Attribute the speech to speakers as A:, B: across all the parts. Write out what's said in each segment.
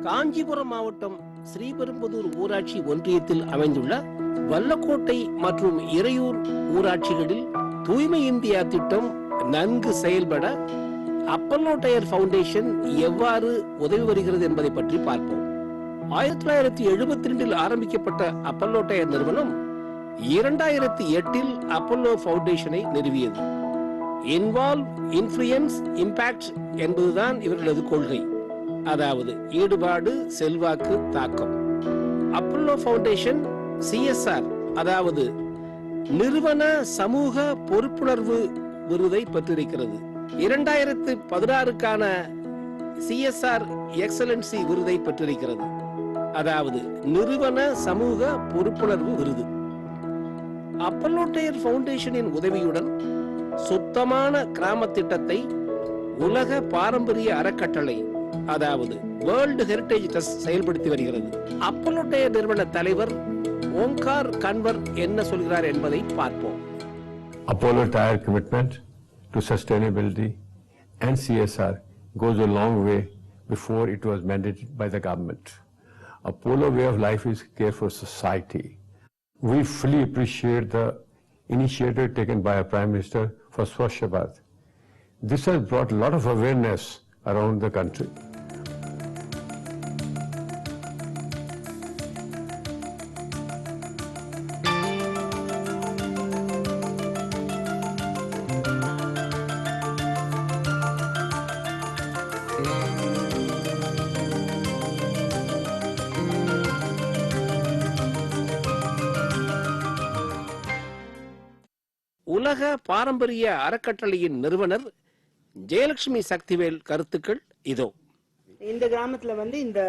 A: காஞ்சிபுரம் மாவட்டம் ஸ்ரீபெரும்புதூர் ஊராட்சி ஒன்றியத்தில் அமைந்துள்ள வல்லக்கோட்டை மற்றும் இறையூர் ஊராட்சிகளில் தூய்மை இந்தியா திட்டம் நன்கு செயல்பட அப்பல்லோ டயர் ஃபவுண்டேஷன் எவ்வாறு உதவி வருகிறது என்பதை பற்றி பார்ப்போம். 1972 ஆரம்பிக்கப்பட்ட அப்பல்லோ டயர் நிறுவனம் 2008 அப்பல்லோ ஃபவுண்டேஷனை நிறுவியது. இன்வால்வ், இன்ஃப்ளூயன்ஸ், இம்பாக்ட் என்பதுதான் இவர்களது கொள்கை. அதாவது ஈடுபாடு, செல்வாக்கு, தாக்கம். அப்பல்லோ ஃபவுண்டேஷன் CSR அதாவது நிறுவன சமூக பொறுப்புணர்வு விருதை பெற்றிருக்கிறது. 2016க்கான CSR எக்ஸலன்சி விருதை பெற்றிருக்கிறது. அதாவது நிறுவன சமூக பொறுப்புணர்வு விருது. அப்பல்லோ டயர் ஃபவுண்டேஷனின் உதவியுடன் சுத்தமான கிராம திட்டத்தை உலக பாரம்பரிய அறக்கட்டளை அதாவது வேர்ல்டு ஹெரிடேஜ் ட்ரஸ்ட் செயல்படுத்தி வருகிறது. அப்பல்லோ டயர் நிறுவன தலைவர் ஓங்கார் கன்வர் என்ன சொல்கிறார் என்பதை பார்ப்போம்.
B: Apollo Tyre commitment to sustainability and CSR goes a long way before it was mandated by the government. Apollo way of life is care for society. We fully appreciate the initiative taken by our Prime Minister for Swachh Bharat. This has brought a lot of awareness around the country.
A: உலக பாரம்பரிய அறக்கட்டளையின் நிறுவனர் ஜெயலட்சுமி சக்திவேல் கருத்துக்கள் இதோ.
C: இந்த கிராமத்துல வந்து இந்த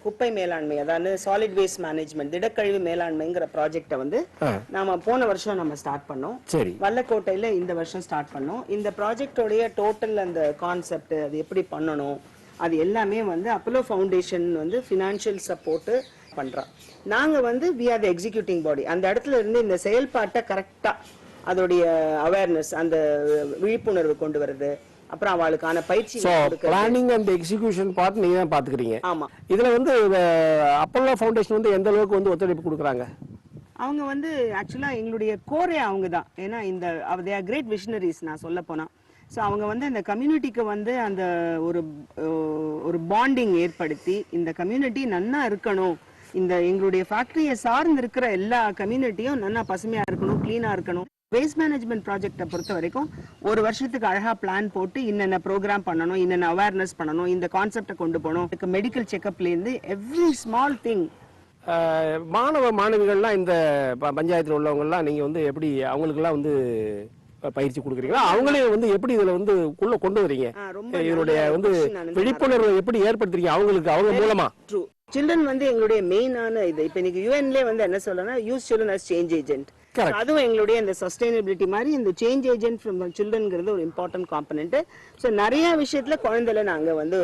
C: குப்பை மேலாண்மை அதாவது சாலிட் வேஸ்ட் மேனேஜ்மெண்ட் திடக்கழிவு மேலாண்மைங்கிற ப்ராஜெக்ட வந்து நாம போன வருஷம் நம்ம ஸ்டார்ட் பண்ணோம்.
A: சரி.
C: வல்லக்கோட்டையில இந்த வருஷம் ஸ்டார்ட் பண்ணோம். இந்த ப்ராஜெக்டோடைய டோட்டல் அந்த கான்செப்ட் அது எப்படி பண்ணணும் அது எல்லாமே வந்து அப்பல்லோ ஃபவுண்டேஷன் வந்து ஃபினான்ஷியல் சப்போர்ட் பண்றோம். நாங்க வந்து வி ஆர் தி எக்ஸிக்யூட்டிங் பாடி. அந்த இடத்துல இருந்து இந்த செயல்பாட்டை கரெக்டா அதோடைய அவேர்னஸ் அந்த விழிப்புணர்வு கொண்டு வருது. அப்புறம் அவளுக்கான பயிற்சி
A: பிளானிங் அண்ட் எக்ஸிகியூஷன் பார்ட் நீங்க தான் பாத்துக்கிறீங்க.
C: ஆமா.
A: இதுல வந்து அப்பல்லோ ஃபவுண்டேஷன் வந்து எந்த அளவுக்கு வந்து ஒத்துழைப்பு கொடுக்குறாங்க?
C: அவங்க வந்து ஆக்சுவலா எங்களுடைய கோரே அவங்க தான். ஏன்னா இந்த தே ஆர் கிரேட் விஷனரிஸ் நான் சொல்ல போனா. ஸோ அவங்க வந்து இந்த கம்யூனிட்டிக்கு வந்து அந்த ஒரு பாண்டிங் ஏற்படுத்தி இந்த கம்யூனிட்டி நன்னா இருக்கணும், இந்த எங்களுடைய ஃபேக்டரியை சார்ந்து இருக்கிற எல்லா கம்யூனிட்டியும் நன்னா பசுமையா இருக்கணும், கிளீனா இருக்கணும். வேஸ்ட் மேனேஜ்மெண்ட் ப்ராஜெக்டை பொறுத்த வரைக்கும் ஒரு வருஷத்துக்கு அழகா பிளான் போட்டு இன்னென்ன ப்ரோக்ராம் பண்ணணும், இன்னென்ன அவேர்னஸ் பண்ணணும், இந்த கான்செப்டை கொண்டு போகணும். மெடிக்கல் செக்அப்லேருந்து எவ்ரி ஸ்மால் திங்.
A: மாணவ மாணவிகள்லாம் இந்த பஞ்சாயத்தில் உள்ளவங்கலாம் நீங்க வந்து எப்படி அவங்களுக்குலாம் வந்து பயிற்சி கொடுக்குறீங்களா? அவங்களே வந்து எப்படி இதுல வந்து உள்ள கொண்டு வரீங்க? இதனுடைய வந்து விழிப்புணர்வை எப்படி ஏற்படுத்துறீங்க அவங்களுக்கு அவங்க மூலமா?
C: ட்ரூ. சில்ட்ரன் வந்து எங்களுடைய மெயினான இது. இப்போ இன்னைக்கு யூஎன்ல வந்து என்ன சொல்லனா use children as change agent. அதுவும் எங்களுடைய இந்த சஸ்டைனபிலிட்டி மாதிரி இந்த சேஞ்ச் ஏஜென்ட் ஃப்ரம் சில்ட்ரன்ங்கிறது ஒரு இம்பார்ட்டன்ட் காம்பனன்ட். ஸோ நிறைய விஷயத்துல குழந்தைல நாங்க வந்து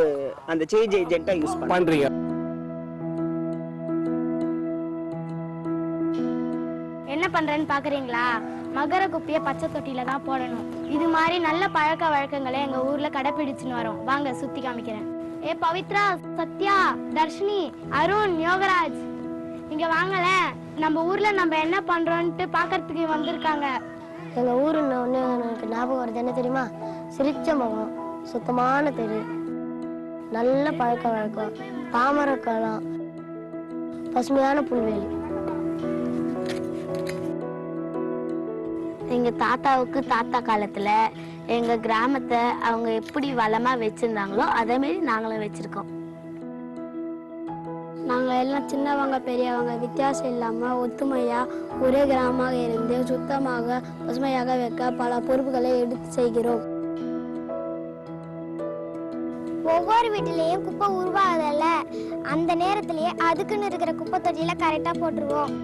C: அந்த சேஞ்ச் ஏஜென்ட்டா யூஸ் பண்றீங்க.
D: என்ன பண்றேன்னு பாக்குறீங்களா? மகர குப்பிய பச்சை தொட்டில தான் போடணும். இது மாதிரி நல்ல பழக்க வழக்கங்களை எங்க ஊர்ல கடைபிடிச்சுன்னு வரோம். வாங்க சுத்தி காமிக்கிறேன். ஏ பவித்ரா, சத்யா, தர்ஷினி, அருண், யோகராஜ் இங்க வாங்கல. நம்ம ஊர்ல நம்ம என்ன பண்றோம்ட்டு பாக்கிறதுக்கு வந்திருக்காங்க.
E: எங்க ஊர்ல ஒண்ணு எனக்கு ஞாபகம் வருது. என்ன தெரியுமா? சிரிச்ச முகம், சுத்தமான தெரு, நல்ல பழக்க வழக்கம், தாமரக்கலாம், பசுமையான புல்வெளி.
D: எங்க தாத்தாவுக்கு தாத்தா காலத்துல எங்க கிராமத்தை அவங்க எப்படி வளமா வச்சிருந்தாங்களோ அதே மாதிரி நாங்களும் வச்சிருக்கோம்.
E: நாங்க எல்லாம் சின்னவங்க பெரியவங்க வித்தியாசம் இல்லாம ஒத்துமையா ஒரே கிராமமாக இருந்து சுத்தமாக பசுமையாக வைக்க பல பொறுப்புகளை எடுத்து செய்கிறோம்.
F: ஒவ்வொரு வீட்டிலேயும் குப்பை உருவாகுதல்ல, அந்த நேரத்திலேயே அதுக்குன்னு இருக்கிற குப்பை தொட்டியில கரெக்டா போட்டுருவோம்.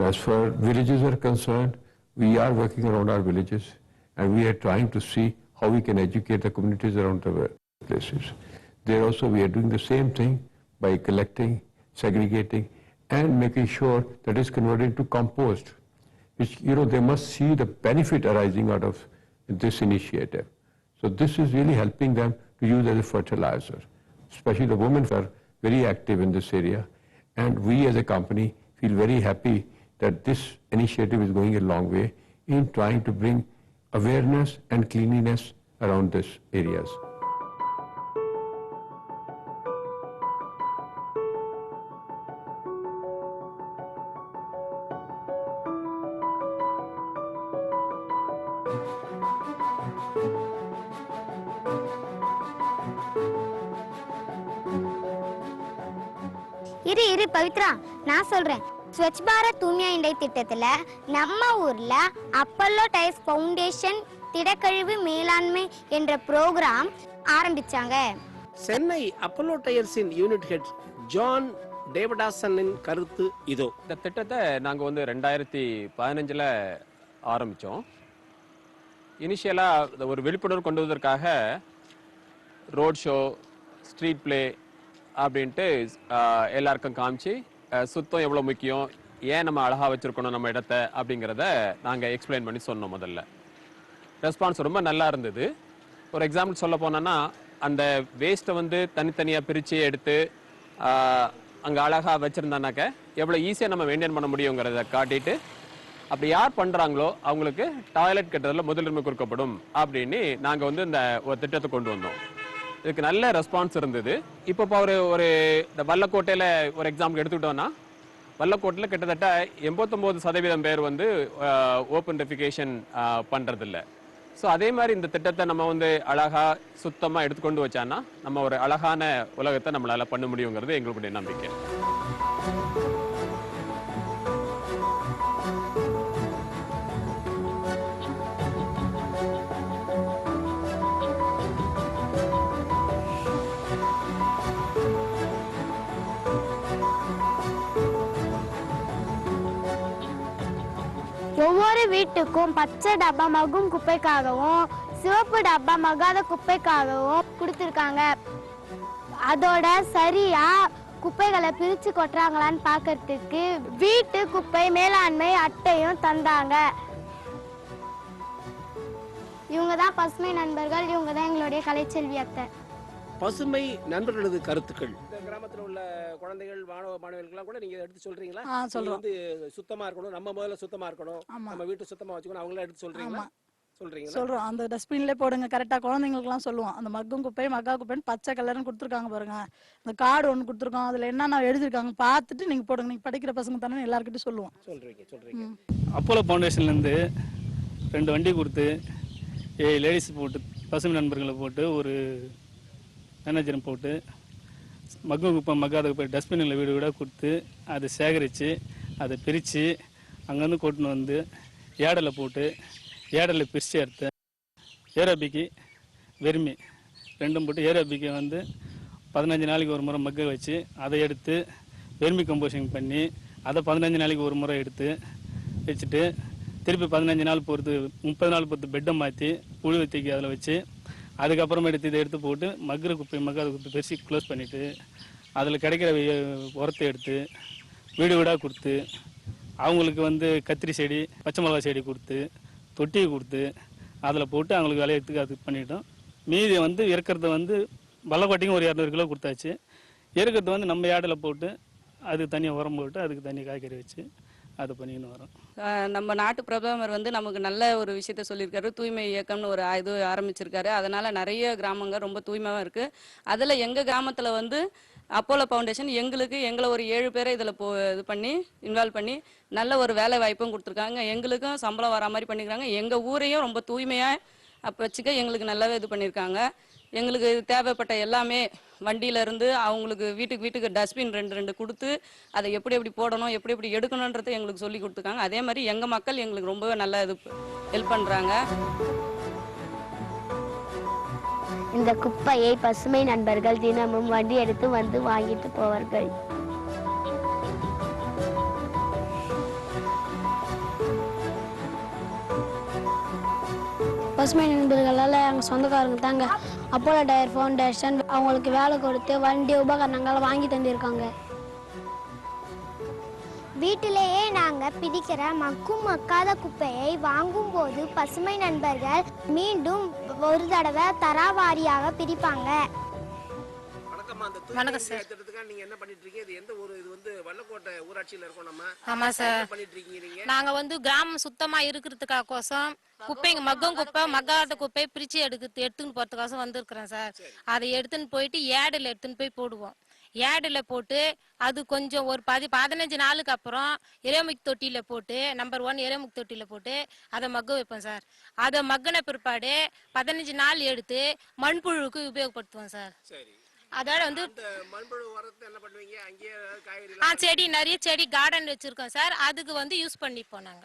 B: As far as villages are concerned, we are working around our villages and we are trying to see how we can educate the communities around the places. there also we are doing the same thing by collecting, segregating, and making sure that it's converted into compost, which, they must see the benefit arising out of this initiative. So this is really helping them to use as a fertilizer. Especially the women are very active in this area, and we as a company feel very happy that this initiative is going a long way in trying to bring awareness and cleanliness around these areas.
F: இரு பவித்ரா, நான் சொல்றேன். ஸ்வச் பாரத் தூய்மை இண்டை திட்டத்துல நம்ம ஊர்ல Apollo tyres foundation திடக்கழிவு மேலாண்மை என்ற ப்ரோக்ராம் ஆரம்பிச்சாங்க.
A: சென்னை அப்பல்லோ டயர்ஸின் யூனிட் ஹெட் ஜான் தேவதாசனின் கருத்து இதோ.
G: இந்த திட்டத்தை நாங்கள் 2015 ஆரம்பித்தோம். இனிஷியலாக ஒரு விழிப்புணர்வு கொண்டு வருவதற்காக ரோட் ஷோ, ஸ்ட்ரீட் பிளே அப்படின்ட்டு எல்லாருக்கும் காமிச்சு சுத்தம் எவ்வளோ முக்கியம், ஏன் நம்ம அழகாக வச்சுருக்கணும் நம்ம இடத்த அப்படிங்கிறத நாங்கள் எக்ஸ்பிளைன் பண்ணி சொன்னோம். முதல்ல ரெஸ்பான்ஸ் ரொம்ப நல்லா இருந்தது. ஒரு எக்ஸாம்பிள் சொல்ல போனோன்னா, அந்த வேஸ்ட்டை தனித்தனியாக பிரித்து எடுத்து அங்கே அழகாக வச்சுருந்தானாக்க எவ்வளோ ஈஸியாக நம்ம மெயின்டைன் பண்ண முடியுங்கிறத காட்டிட்டு, அப்படி யார் பண்ணுறாங்களோ அவங்களுக்கு டாய்லெட் கட்டுறதுல முதலுரிமை கொடுக்கப்படும் அப்படின்னு நாங்கள் இந்த ஒரு திட்டத்தை கொண்டு வந்தோம். இதுக்கு நல்ல ரெஸ்பான்ஸ் இருந்தது. இப்போ ஒரு இந்த வல்லக்கோட்டையில் ஒரு எக்ஸாம்பிள் எடுத்துக்கிட்டோன்னா, வல்லக்கோட்டையில் கிட்டத்தட்ட 89% பேர் ஓப்பன் டெஃபிகேஷன் பண்ணுறதில்ல. ஸோ அதே மாதிரி இந்த திட்டத்தை நம்ம அழகாக சுத்தமாக எடுத்துக்கொண்டு வச்சான்னா நம்ம ஒரு அழகான உலகத்தை நம்மளால் பண்ண முடியுங்கிறது எங்களுடைய நம்பிக்கை.
D: ஒவ்வொரு வீட்டுக்கும் பச்சை டப்பா மகும் குப்பைக்காகவும் சிவப்பு டப்பா மகாத குப்பைக்காகவும் கொடுத்துருக்காங்க. அதோட சரியா குப்பைகளை பிரிச்சு கொட்டுறாங்களான்னு பார்க்கறதுக்கு வீட்டு குப்பை மேலாண்மை அட்டையும் தந்தாங்க. இவங்க தான் பசுமை நண்பர்கள். இவங்க தான் எங்களுடைய கலைச்செல்வி அத்தை.
A: பசுமை நண்பர்களது கருத்துக்கள். இந்த கிராமத்தில் உள்ள குழந்தைகள், மாணவர்களுக்கெல்லாம் கூட நீங்க எடுத்து சொல்றீங்களா? சொல்றோம். சுத்தமா இருக்கணும், நம்ம முதல்ல சுத்தமா இருக்கணும், நம்ம வீட்டு சுத்தமா வச்சுக்கணும், அவங்கள எடுத்து சொல்றீங்களா? சொல்றோம். அந்த டஸ்ட்பின்ல போடுங்க கரெக்டா. குழந்தைங்களுக்குலாம் சொல்லுவோம், அந்த மக்கும் குப்பை மக்கா குப்பைன்னு பச்சை கலர்னு கொடுத்துருக்காங்க பாருங்க. அந்த கார்டு ஒன்று கொடுத்துருக்கோம், அதுல என்னென்ன எழுதிருக்காங்க பார்த்துட்டு நீங்க போடுங்க. நீங்க படிக்கிற பசங்க தானே எல்லாருக்கிட்டையும் சொல்லுவோம். சொல்றீங்க.
H: அப்போலோ ஃபவுண்டேஷன்ல இருந்து 2 வண்டி கொடுத்து, லேடிஸ் போட்டு, பசுமை நண்பர்களை போட்டு, ஒரு மேனேஜரும் போட்டு, மக்கும் குப்பை மக்காத குப்பை டஸ்ட்பின்னில் வீடு வீடாக கொடுத்து, அதை சேகரித்து அதை பிரித்து அங்கேருந்து கொட்டுன்னு ஏடலில் போட்டு, ஏடலில் பிரித்து எடுத்து ஏரோபிக்கு வெறுமி 2 போட்டு ஏரோபிக்கு 15 நாளைக்கு ஒரு முறை மக்க வச்சு அதை எடுத்து வெறுமி கம்போஸ்டிங் பண்ணி அதை 15 நாளைக்கு ஒரு முறை எடுத்து வச்சுட்டு, திருப்பி 15 நாள் பொறுத்து 30 நாள் பொறுத்து பெட்டை மாற்றி புழு தூக்கி அதில் வச்சு, அதுக்கப்புறமா இதை எடுத்து போட்டு மக்கிற குப்பை மக்காத குப்பை பெருசி க்ளோஸ் பண்ணிவிட்டு, அதில் கிடைக்கிற உரத்தை எடுத்து வீடு வீடாக கொடுத்து, அவங்களுக்கு கத்திரி செடி, பச்சை மிளகா செடி கொடுத்து, தொட்டியை கொடுத்து, அதில் போட்டு அவங்களுக்கு விளையத்துக்கு அது பண்ணிட்டோம். மீதி இருக்கிறத வல்லக்கோட்டைக்கும் ஒரு 200 கிலோ கொடுத்தாச்சு. இருக்கிறது நம்ம ஏடில் போட்டு அதுக்கு தனியாக உரம் போட்டு அதுக்கு தனியாக காய்கறி வச்சு அது பண்ணின்னு வரோம்.
I: நம்ம நாட்டு பிரதமர் நமக்கு நல்ல ஒரு விஷயத்த சொல்லியிருக்காரு. தூய்மை இயக்கம்னு ஒரு இது ஆரம்பிச்சிருக்காரு. அதனால நிறைய கிராமங்கள் ரொம்ப தூய்மையாக இருக்குது. அதில் எங்கள் கிராமத்தில் அப்போலோ ஃபவுண்டேஷன் எங்களை ஒரு 7 பேரை இதில் இது பண்ணி இன்வால்வ் பண்ணி நல்ல ஒரு வேலை வாய்ப்பும் கொடுத்துருக்காங்க. எங்களுக்கும் சம்பளம் வர மாதிரி பண்ணியிருக்காங்க. எங்கள் ஊரையும் ரொம்ப தூய்மையாக வச்சுக்க எங்களுக்கு நல்லாவே இது பண்ணியிருக்காங்க. எங்களுக்கு தேவைப்பட்ட எல்லாமே வண்டியிலேருந்து அவங்களுக்கு வீட்டுக்கு டஸ்ட்பின் 2 கொடுத்து அதை எப்படி போடணும், எப்படி எடுக்கணுன்றது எங்களுக்கு சொல்லி கொடுத்துருக்காங்க. அதே மாதிரி எங்கள் மக்கள் எங்களுக்கு ரொம்பவே நல்லா இது ஹெல்ப் பண்ணுறாங்க.
E: இந்த குப்பையை பசுமை நண்பர்கள் தினமும் வண்டி எடுத்து வாங்கிட்டு போவார்கள். பசுமை நண்பர்களால் எங்கள் சொந்தக்காரங்க தாங்க அப்போலோ டயர் ஃபவுண்டேஷன் அவங்களுக்கு வேலை கொடுத்து வண்டி உபகரணங்கள் வாங்கி தந்திருக்காங்க.
F: வீட்டிலேயே நாங்கள் பிரிக்கிற மக்கும் மக்காத குப்பையை வாங்கும்போது பசுமை நண்பர்கள் மீண்டும் ஒரு தடவை தராவாரியாக பிரிப்பாங்க.
A: வணக்கம் சார். நீங்க என்ன பண்ணிட்டு இருக்கீங்க? இது எந்த ஊர்? இது வந்து வல்லக்கோட்டை ஊராட்சியில இருக்கோம் நம்ம.
J: ஆமா சார்.
A: பண்ணிட்டு இருக்கீங்க நீங்க?
J: நாங்க வந்து கிராமம் சுத்தமா இருக்கிறதுக்காக கோசம் குப்பைங்க மக்கும் குப்பை மக்காத குப்பை பிரிச்சு எடுத்துன்னு போறதுக்காக வந்திருக்கிறேன் சார். அதை எடுத்துன்னு போயிட்டு ஏடில் எடுத்துன்னு போய் போடுவோம். ஏடில் போட்டு அது கொஞ்சம் ஒரு 15 நாளுக்கு அப்புறம் இறைமுக தொட்டியில போட்டு நம்பர் 1 இறைமுக தொட்டியில போட்டு அதை மக்க வைப்போம் சார். அதை மக்கின பிற்பாடு 15 நாள் எடுத்து மண்புழுவுக்கு உபயோகப்படுத்துவோம் சார். அதோட வந்து
A: மண்புழு உரத்தை என்ன பண்ணுவீங்க? அங்கேயே காய்கறி
J: செடி நிறைய செடி கார்டன் வச்சிருக்கோம் சார். அதுக்கு வந்து யூஸ் பண்ணிப்போம் நாங்க.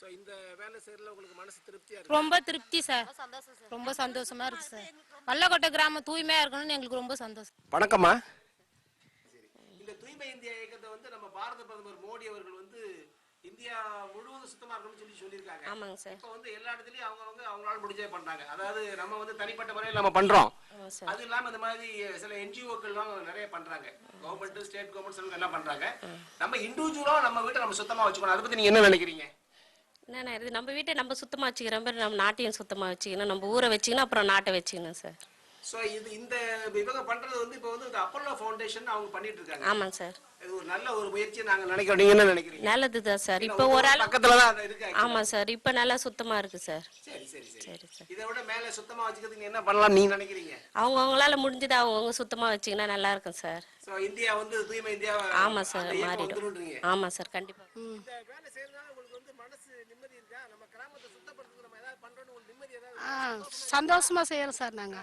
A: சோ இந்த வேலை செய்யறதுல உங்களுக்கு மனசு திருப்தியா இருக்கு?
J: ரொம்ப திருப்தி சார். ரொம்ப சந்தோஷமா இருக்கு சார். வல்லக்கோட்டை கிராமம் தூய்மையா இருக்கணும்னு எங்களுக்கு ரொம்ப சந்தோஷம்.
A: வணக்கம்மா. இந்த தூய்மை இந்தியா இயக்கத்தை வந்து நம்ம பாரத பிரதமர் மோடி அவர்கள் வந்து இந்தியா முழுவதும் சுத்தமா இருக்கணும்னு சொல்லியிருக்காங்க.
I: ஆமாங்க சார்.
A: இப்போ வந்து எல்லா இடத்துலயும் அவங்களால முடிஞ்சே பண்றாங்க. அதாவது நம்ம வந்து தனிப்பட்ட முறையில் நம்ம பண்றோம். அது இல்லாம இந்த மாதிரி சில என்ஜிஓக்கள்லாம் நிறைய பண்றாங்க. கவர்மெண்ட், ஸ்டேட் கவர்மெண்ட் எல்லாம் பண்றாங்க. நம்ம இண்டிவிஜுவலா நம்ம வீட்டை நம்ம சுத்தமா வச்சுக்கணும். அதை பத்தி நீங்க என்ன நினைக்கிறீங்க?
I: என்னண்ணா இது நம்ம வீட்டை நம்ம சுத்தமாக வச்சுக்கிற மாதிரி நம்ம நாட்டையும் சுத்தமாக வச்சுக்கணும். நம்ம ஊரை வச்சுக்கணும், அப்புறம் நாட்டை வச்சுக்கணும் சார்.
A: ஸோ இந்த இவங்க பண்றது வந்து இப்போ வந்து அப்போலோ ஃபவுண்டேஷன் அவங்க பண்ணிட்டு இருக்காங்க.
I: ஆமாங்க சார்.
A: இது ஒரு நல்ல ஒரு முயற்சி நாங்க நினைக்கிறோம். நீங்க என்ன நினைக்கிறீங்க?
I: நல்லதுதான் சார். இப்போ ஒரு ஆள்
A: பக்கத்துல தான் அது இருக்கு.
I: ஆமாம் சார். இப்போ நல்லா சுத்தமாக இருக்கு சார்.
A: சரி சரி
I: சரி சார்.
A: இதை விட மேலே சுத்தமா வச்சுக்கிறதுக்கு என்ன பண்ணலாம் நீங்க நினைக்கிறீங்க?
I: அவங்கவுங்களால முடிஞ்சது அவங்கவுங்க சுத்தமாக வச்சுக்கினா நல்லா இருக்கும் சார்.
A: ஸோ இந்தியா வந்து தூய்மை இந்தியா.
I: ஆமாம் சார், மாறிடும். ஆமாம் சார், கண்டிப்பாக.
A: இந்த வேலை செய்யறதுனால உங்களுக்கு வந்து மனசு நிம்மதி இருக்கா? நம்ம கிராமத்தை சுத்தப்படுத்துறது நம்ம ஏதாவது பண்றோம்னு உங்களுக்கு நிம்மதி ஏதாவது?
J: சந்தோஷமா செய்யறோம் சார் நாங்க.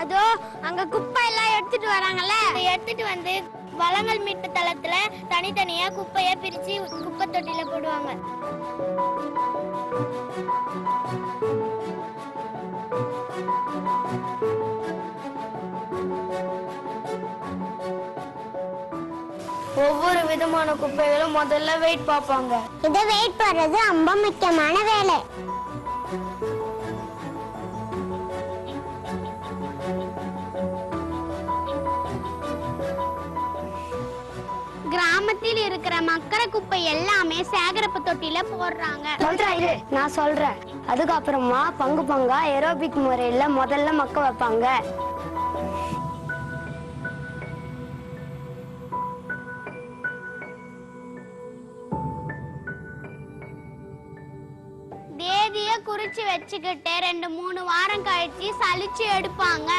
F: அதோ அங்க குப்பை எல்லாம் எடுத்துட்டு வராங்கல்ல, எடுத்துட்டு வந்து வளங்கள் மீட்பு தளத்துல தனித்தனியா குப்பைய பிரிச்சு குப்பை தொட்டில போடுவாங்க.
D: ஒவ்வொரு விதமான குப்பைகளும் முதல்ல வெயிட் பார்ப்பாங்க.
F: இதை வெயிட் பண்றது ரொம்ப முக்கியமான வேலை. கிராமத்தில் இருக்கிற மக்கற குப்பை எல்லாமே சேகரிப்பு தொட்டில போடுறாங்க.
E: நான் சொல்றேன். அதுக்கப்புறமா பங்கு பங்கா ஏரோபிக் முறையில முதல்ல மக்க வைப்பாங்க.
F: தேதிய குறிச்சு வச்சுக்கிட்டு 2-3 வாரம் கழிச்சு சலிச்சு எடுப்பாங்க.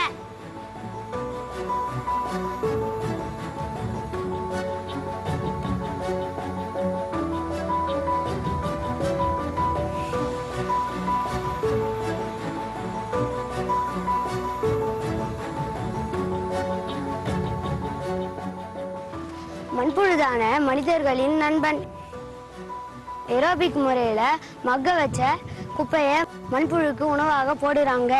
E: மண்புழுதான மனிதர்களின் நண்பன். ஏரோபிக் முறையில மக்க வச்ச குப்பைய மண்புழுக்கு உணவாக போடுறாங்க.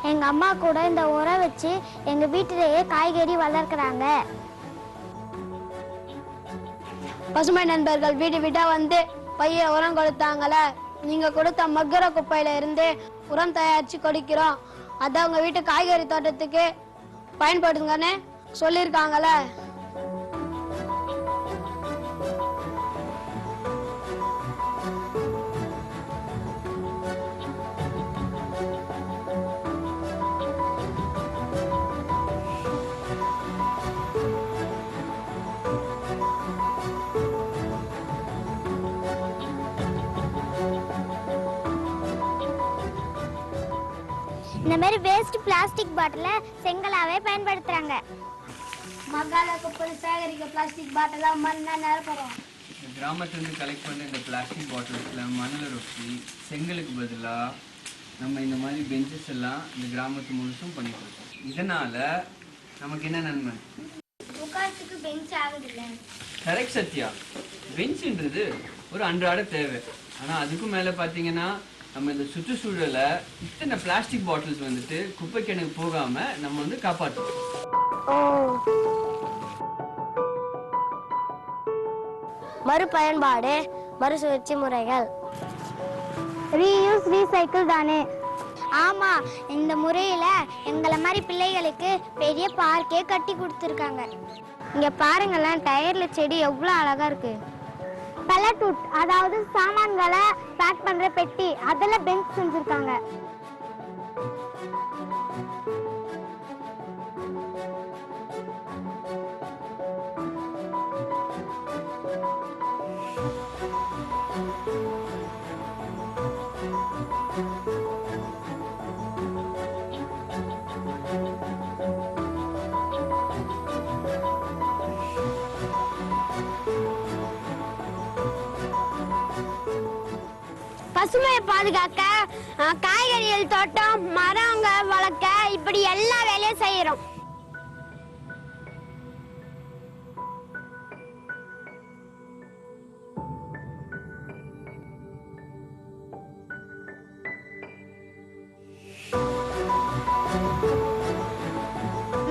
F: எங்க அம்மா கூட இந்த உரம் வச்சு எங்க வீட்டிலேயே காய்கறி வளர்க்கறாங்க.
E: பசுமை நண்பர்கள் வீடு வீடா வந்து பைய உரம் கொடுத்தாங்கள. நீங்க கொடுத்த மக்கற குப்பையில இருந்து உரம் தயாரிச்சு கொடுக்கிறோம். அத உங்க வீட்டு காய்கறி தோட்டத்துக்கு பயன்படுத்துங்கன்னு சொல்லியிருக்காங்கள.
F: மாதிரி வேஸ்ட் பிளாஸ்டிக் பாட்டில செங்கலாவே பயன்படுத்துறாங்க.
D: மகால குப்பை சேகரிக்க பிளாஸ்டிக் பாட்டில மண்ணா நிரப்புறோம்.
K: கிராமத்துலேருந்து கலெக்ட் பண்ண இந்த பிளாஸ்டிக் பாட்டில்ஸில் மண்ணில் ரொப்பி செங்கலுக்கு பதிலாக நம்ம இந்த மாதிரி பெஞ்சஸ் எல்லாம் இந்த கிராமத்து முழுசும் பண்ணி கொடுத்தோம். இதனால நமக்கு என்ன நன்மை?
D: உட்கார்றதுக்கு பெஞ்ச் ஆகுதுல்ல.
K: கரெக்ட் சத்யா. பெஞ்சுன்றது ஒரு அன்றாட தேவை. ஆனால் அதுக்கும் மேலே பார்த்தீங்கன்னா நம்ம இந்த சுற்றுச்சூழலை இத்தனை பிளாஸ்டிக் பாட்டில்ஸ் வந்துட்டு குப்பை கிணக்கு போகாமல் நம்ம வந்து காப்பாற்றுவோம்.
E: மறுபயன்பாடு, மறுசுழற்சி முறைகள்.
F: ரீயூஸ் ரீசைக்கிள் தானே. ஆமா, இந்த முறையில எங்களை மாதிரி பிள்ளைகளுக்கு பெரிய பார்க்கே கட்டி கொடுத்துருக்காங்க. இங்க பாருங்களேன், டயர்ல செடி எவ்வளவு அழகா இருக்கு. பலட்டூட், அதாவது சாமான்களை பேக் பண்ற பெட்டி, அதில் பெஞ்ச் செஞ்சிருக்காங்க. பசுமையை பாதுகாக்க காய்கறிகள் தோட்டம், மரங்க வளர்க்க, இப்படி எல்லா வேலையும் செய்யறோம்.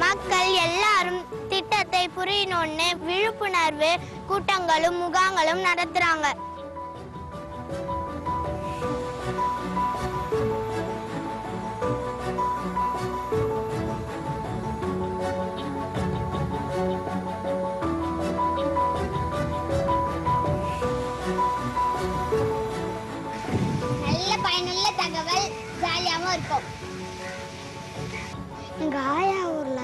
F: மக்கள் எல்லாரும் திட்டத்தை புரியணும்னு விழிப்புணர்வு கூட்டங்களும் முகாங்களும் நடத்துறாங்க. நல்ல பயனுள்ள தகவல், ஜாலியாவும் இருக்கும். எங்க ஆயா ஊர்ல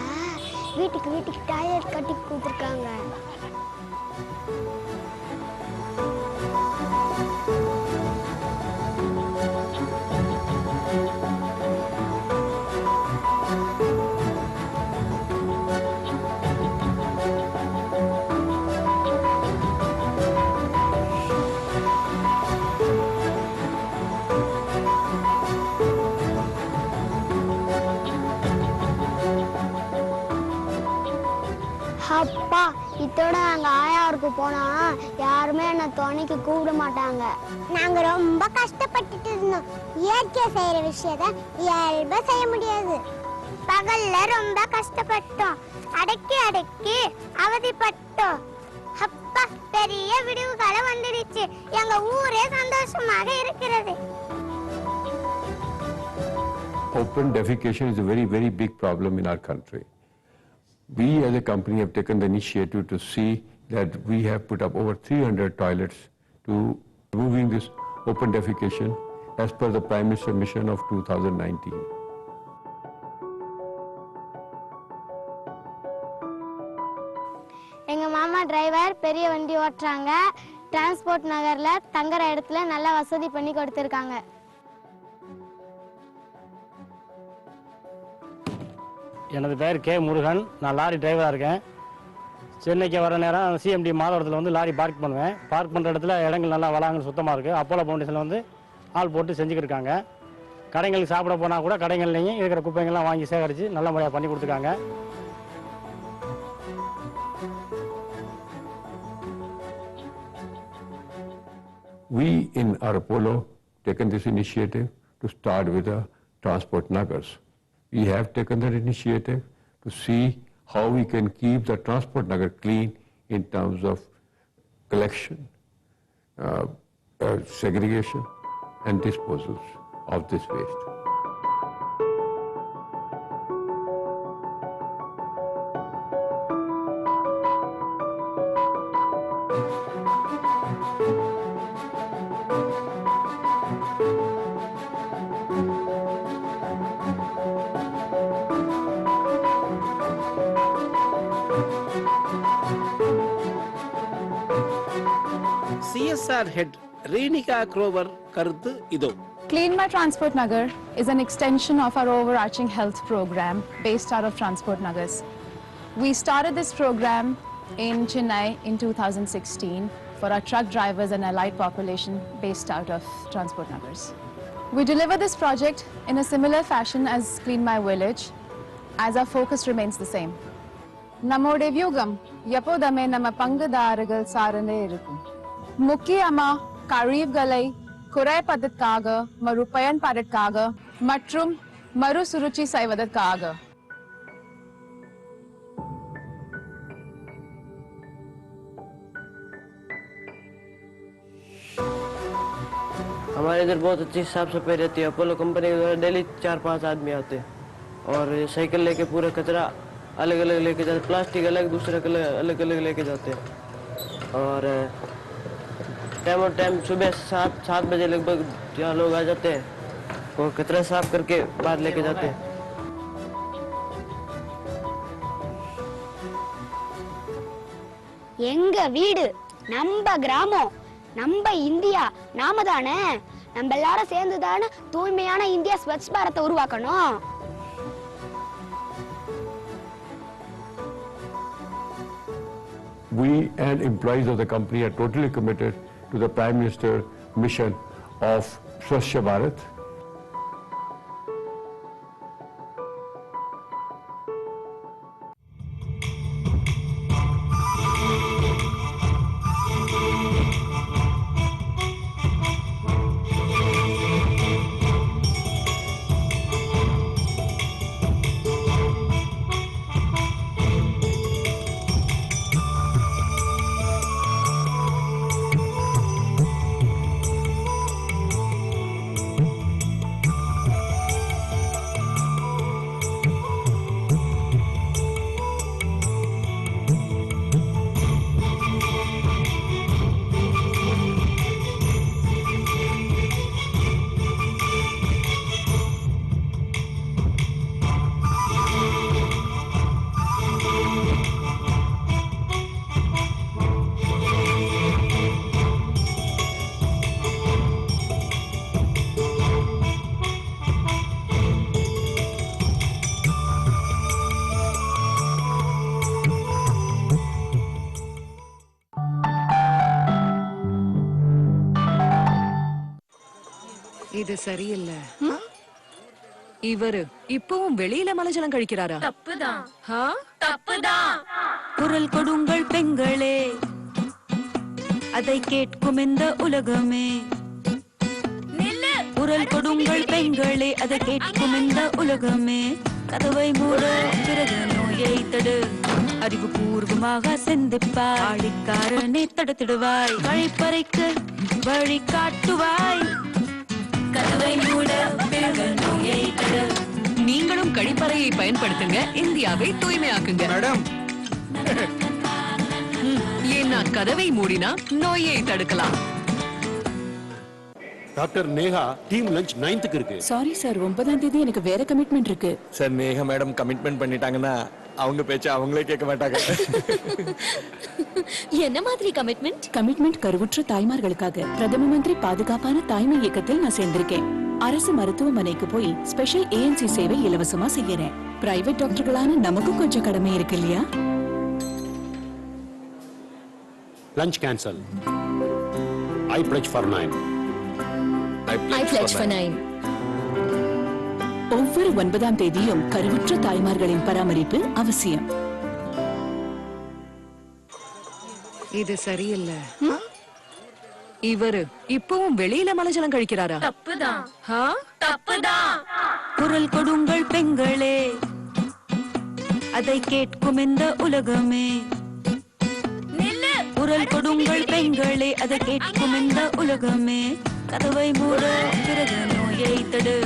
F: வீட்டுக்கு டாய்லெட் கட்டி கொடுத்துருக்காங்க. அப்பா, இதோட நாங்க ஆயாருக்கு போனா யாருமே என்ன துணைக்கு கூப்பிட மாட்டாங்க. நாங்க ரொம்ப கஷ்டப்பட்டுட்டு இருந்தோம். இயற்கை செய்யற விஷயத்த இயல்பா செய்ய முடியாது. பகல்ல ரொம்ப கஷ்டப்பட்டோம், அடக்கி அவதிப்பட்டோம். அப்பா, பெரிய விடிவு காலம் வந்துடுச்சு. எங்க ஊரே சந்தோஷமாக இருக்கிறது.
B: Open defecation is a very, very big problem in our country. We as a company have taken the initiative to see that we have put up over 300 toilets to removing this open defecation as per the Prime Minister's mission of 2019.
D: எங்க மாமா driver பெரிய வண்டி ஓட்டுறாங்க. Transport நகர்ல தங்குற இடத்துல நல்லா வசதி பண்ணி கொடுத்திருக்காங்க.
H: எனது பெயர் கே முருகன். நான் லாரி டிரைவராக இருக்கேன். சென்னைக்கு வர நேரம் சிஎம்டி மாதவரத்தில் வந்து லாரி பார்க் பண்ணுவேன். பார்க் பண்ணுற இடத்துல இடங்கள் நல்லா வளாங்க சுத்தமாக இருக்குது. அப்போலோ ஃபவுண்டேஷனில் வந்து ஆள் போட்டு செஞ்சுக்கிருக்காங்க. கடைங்களுக்கு சாப்பிட போனால் கூட கடைகள்லையும் இருக்கிற குப்பைங்கள்லாம் வாங்கி சேகரித்து நல்ல முறையாக பண்ணி கொடுத்துருக்காங்க.
B: We in our Apollo taken this initiative to start with the transport nagars. We have taken that initiative to see how we can keep the transport nagar clean in terms of collection, segregation and disposals of this waste.
A: CSR head Renika Grover கருத்து இதோ.
L: Clean My Transport Nagar is an extension of our overarching health program based out of Transport Nagars. We started this program in Chennai in 2016 for our truck drivers and allied population based out of Transport Nagars. We deliver this project in a similar fashion as Clean My Village, as our focus remains the same. நம்மோட வியூகம் எப்போதுமே நம்ம பங்குதாரர்கள் சார்ந்தே இருக்கும். முக்கியமா கழிவுகளை குறைப்பதற்காக, மறுபயன்பாட்டிற்காக மற்றும் மறுசுழற்சி செய்வதற்காக.
M: हमारे इधर बहुत अच्छी साफ सफाई रहती है। अपोलो कंपनी के द्वारा डेली 4-5 आदमी आते हैं और साइकिल लेके पूरा कचरा अलग अलग लेके जाते, प्लास्टिक अलग, दूसरा अलग अलग लेके जाते हैं। और टाइम सुबह 7 बजे लगभग यहाँ लोग आ जाते हैं और कचरा साफ करके बाहर लेके जाते हैं।
F: எங்க வீடு, நம்ம கிராமம், நம்ம இந்தியா, நாம தானே, நம்ம எல்லாரும் சேர்ந்து தானே தூய்மையான இந்தியா ஸ்வச் பாரத்தை உருவாக்கணும்.
B: We and employees of the company are totally committed to the Prime Minister mission of Swachh Bharat.
N: இது சரியில்லை. இவரு இப்பவும் வெளியில மலஜலம் கழிக்கிறாரா?
O: தப்புதான். குரல் கொடுங்கள் பெண்களே, அதை கேட்கும் இந்த உலகமே. குரல் கொடுங்கள் பெண்களே, அதை கேட்கும் இந்த உலகமே. கதவை மூட, பிறகு நோயை தடு. அறிவுபூர்வமாக சிந்திப்பாய், ஆழிக்காரனை தடுத்திடுவாய். கழிப்பறைக்கு வழி காட்டுவாய். கதவை மூட, பிறகு நோயை தடு.
N: நீங்களும் கழிப்பறையை பயன்படுத்துங்க, இந்தியாவை தூய்மையாக்குங்க. மேடம், ஏன்னா கதவை மூடினா நோயை தடுக்கலாம்.
P: Doctor Neha team lunch 9th இருக்கு.
Q: சாரி சார், 9ஆம் தேதி எனக்கு வேற கமிட்மெண்ட் இருக்கு.
R: சார், நேஹா மேடம் கமிட்மெண்ட் பண்ணிட்டாங்கன்னா அவங்க பேச்ச அவங்களே கேட்க மாட்டாங்க.
Q: என்ன மாதிரி கமிட்மெண்ட்? கமிட்மெண்ட் கருவுற்ற தாய்மார்களுக்காக பிரதம மந்திரி பாதுகாப்பான தாய்மை இயக்கத்தில் நான் சேர்ந்திருக்கேன். அரசு மருத்துவமனைக்கு போய் ஸ்பெஷல் ஏஎன்சி சேவை இலவசமா செய்யறேன். பிரைவேட் டாக்டர்களான நமக்கு கொஞ்சம் கடமை இருக்கு இல்லையா?
P: Lunch cancel. I pledge for 9.
Q: I pledge for 9. ஒவ்வொரு 9ஆம் தேதியும் கருவுற்ற தாய்மார்களின் பராமரிப்பு அவசியம்.
N: இது சரியில்லை. இவரு இப்பவும் வெளியில மலஜலம் கழிக்கிறாரா?
O: தப்புதான். குரல் கொடுங்கள் பெண்களே, அதை கேட்கும் இந்த உலகமே. குரல் கொடுங்கள் பெண்களே, அதை கேட்கும் இந்த உலகமே. கதவை மூட, பிறகு நோயை தடு.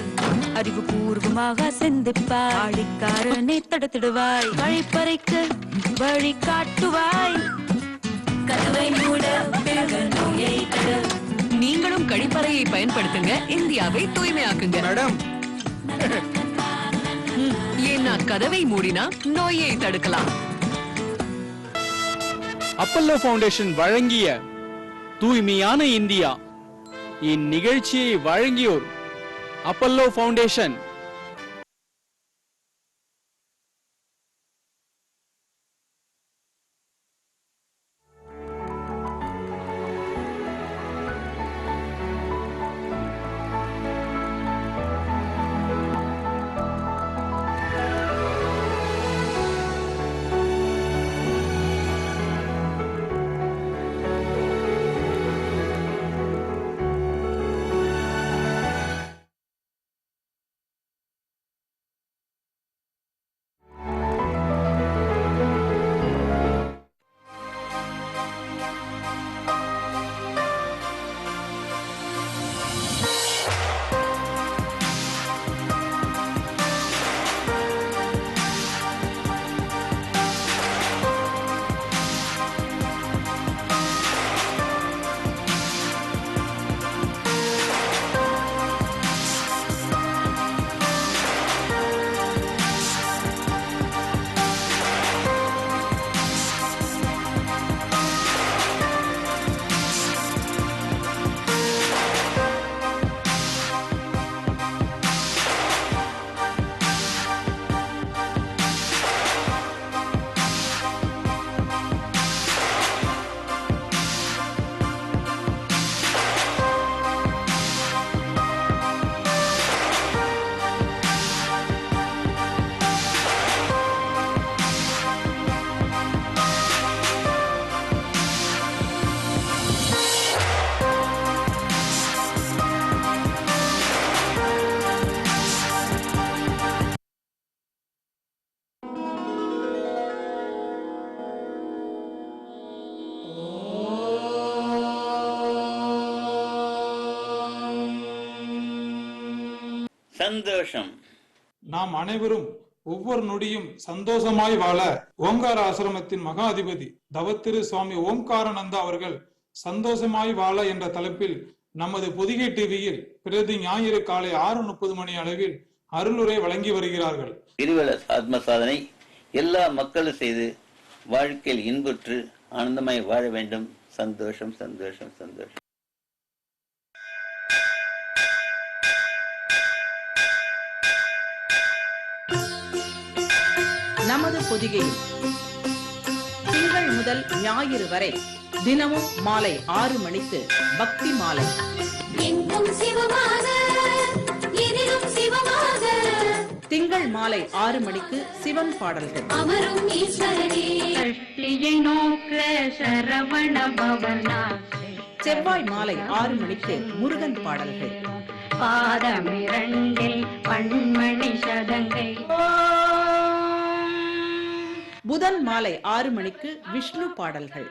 O: அறிவுபூர்வமாக சிந்திப்பாய், ஆழிக்காரனை தடுத்திடுவாய். கழிப்பறைக்கு வழி காட்டுவாய். கதவை மூட, பிறகு நோயை தடு.
N: நீங்களும் கழிப்பறையை பயன்படுத்துங்க, இந்தியாவை தூய்மையாக்குங்க.
R: மேடம்,
N: ஏன்னா கதவை மூடினா நோயை தடுக்கலாம்.
H: அப்பல்லோ ஃபவுண்டேஷன் வழங்கிய தூய்மையான இந்தியா இந்நிகழ்ச்சியை வழங்கியோர் அப்பல்லோ ஃபவுண்டேஷன்.
S: சந்தோஷம்.
T: நாம் அனைவரும் ஒவ்வொரு நொடியும் சந்தோஷமாய் வாழ ஓங்கார ஆசிரமத்தின் மகா அதிபதி தவத்திரு சுவாமி ஓம்காரானந்தா அவர்கள் சந்தோஷமாய் வாழ என்ற தலைப்பில் நமது பொதிகை டிவியில் பிரதி ஞாயிறு காலை 6:30 மணி அளவில் அருளுரை வழங்கி வருகிறார்கள்.
S: கிரிவல ஆத்ம சாதனை எல்லா மக்களும் செய்து வாழ்க்கையில் இன்புற்று ஆனந்தமாய் வாழ வேண்டும். சந்தோஷம் சந்தோஷம் சந்தோஷம்.
U: நமது பொதிகையில் திங்கள் முதல் ஞாயிறு வரை தினமும் மாலை 6 மணிக்கு பக்தி மாலை, திங்கள் மாலை 6 மணிக்கு சிவன் பாடல்கள், செவ்வாய் மாலை 6 மணிக்கு முருகன் பாடல்கள்,
V: பாதமிரண்டில் பண்மணி சதங்கை,
U: புதன் மாலை 6 மணிக்கு விஷ்ணு பாடல்கள்.